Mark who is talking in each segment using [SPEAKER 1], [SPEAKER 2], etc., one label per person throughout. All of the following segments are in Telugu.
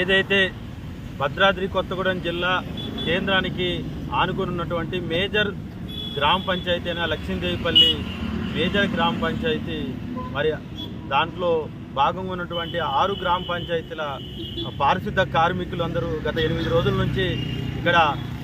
[SPEAKER 1] ఏదైతే భద్రాద్రి కొత్తగూడెం జిల్లా కేంద్రానికి ఆనుకున్నటువంటి మేజర్ గ్రామ పంచాయతీ అయిన లక్ష్మీదేవిపల్లి మేజర్ గ్రామ పంచాయతీ మరి దాంట్లో భాగంగా ఉన్నటువంటి 6 గ్రామ పంచాయతీల పారిశుద్ధ కార్మికులు అందరూ గత 8 రోజుల నుంచి ఇక్కడ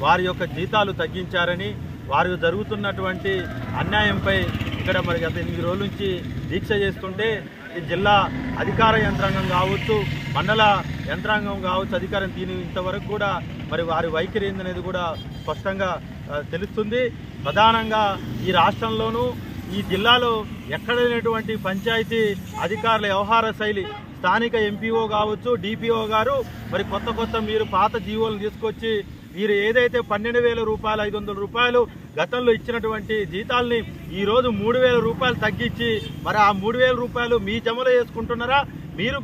[SPEAKER 1] వారి యొక్క జీతాలు తగ్గించారని వారు జరుగుతున్నటువంటి అన్యాయంపై ఇక్కడ మరి గత 8 రోజుల నుంచి దీక్ష చేస్తుంటే ఈ జిల్లా అధికార యంత్రాంగం కావచ్చు, మండల యంత్రాంగం కావచ్చు, అధికారం ఇంతవరకు కూడా మరి వారి వైఖరి ఏందనేది కూడా స్పష్టంగా తెలుస్తుంది. ప్రధానంగా ఈ రాష్ట్రంలోనూ ఈ జిల్లాలో ఎక్కడైనటువంటి పంచాయతీ అధికారుల వ్యవహార శైలి స్థానిక ఎంపీఓ కావచ్చు, డిపిఓ గారు మరి కొత్త మీరు పాత జీవోలను తీసుకొచ్చి వీరు ఏదైతే 12,000 రూపాయలు 500 రూపాయలు గతంలో ఇచ్చినటువంటి జీతాల్ని ఈరోజు 3,000 రూపాయలు తగ్గించి మరి ఆ 3,000 రూపాయలు మీ జమలో వేసుకుంటున్నారా, మీరు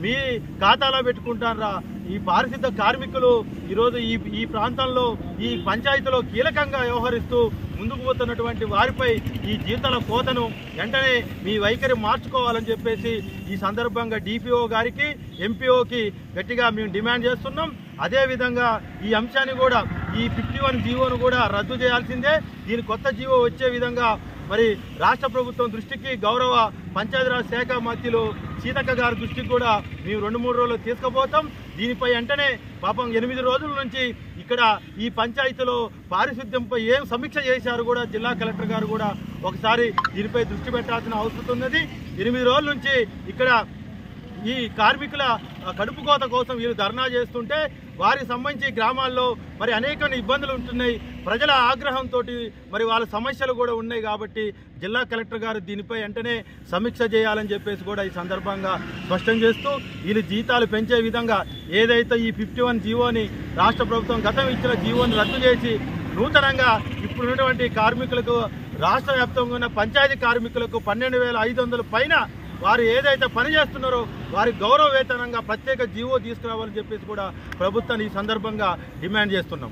[SPEAKER 1] మీ ఖాతాలో పెట్టుకుంటారా? ఈ పారిశుద్ధ కార్మికులు ఈరోజు ఈ ప్రాంతంలో ఈ పంచాయతీలో కీలకంగా వ్యవహరిస్తూ ముందుకు పోతున్నటువంటి వారిపై ఈ జీతాల కోతను వెంటనే మీ వైఖరి మార్చుకోవాలని చెప్పేసి ఈ సందర్భంగా డిపిఓ గారికి, ఎంపీఓకి గట్టిగా మేము డిమాండ్ చేస్తున్నాం. అదేవిధంగా ఈ అంశాన్ని కూడా ఈ 51 జీవోను కూడా రద్దు చేయాల్సిందే. దీని కొత్త జీవో వచ్చే విధంగా మరి రాష్ట్ర ప్రభుత్వం దృష్టికి, గౌరవ పంచాయతీరాజ్ శాఖ మంత్రులు సీతక్క గారి దృష్టికి కూడా మేము 2-3 రోజులు తీసుకుపోతాం. దీనిపై వెంటనే పాపం 8 రోజుల నుంచి ఇక్కడ ఈ పంచాయతీలో పారిశుద్ధ్యంపై ఏం సమీక్ష చేశారు కూడా జిల్లా కలెక్టర్ గారు కూడా ఒకసారి దీనిపై దృష్టి పెట్టాల్సిన అవసరం ఉన్నది. 8 రోజుల నుంచి ఇక్కడ ఈ కార్మికుల కడుపు కోత కోసం వీళ్ళు ధర్నా చేస్తుంటే వారికి సంబంధించి గ్రామాల్లో మరి అనేక ఇబ్బందులు ఉంటున్నాయి. ప్రజల ఆగ్రహంతో మరి వాళ్ళ సమస్యలు కూడా ఉన్నాయి. కాబట్టి జిల్లా కలెక్టర్ గారు దీనిపై వెంటనే సమీక్ష చేయాలని చెప్పేసి కూడా ఈ సందర్భంగా స్పష్టం చేస్తూ వీళ్ళు జీతాలు పెంచే విధంగా ఏదైతే ఈ 51 జీవోని రాష్ట్ర ప్రభుత్వం గతం ఇచ్చిన జీవోని రద్దు చేసి నూతనంగా ఇప్పుడున్నటువంటి కార్మికులకు రాష్ట్ర వ్యాప్తంగా ఉన్న పంచాయతీ కార్మికులకు 12,500 పైన వారు ఏదైతే పని చేస్తున్నారో వారి గౌరవ వేతనంగా ప్రత్యేక జీవో తీసుకురావాలని చెప్పేసి కూడా ప్రభుత్వాన్ని ఈ సందర్భంగా డిమాండ్ చేస్తున్నాం.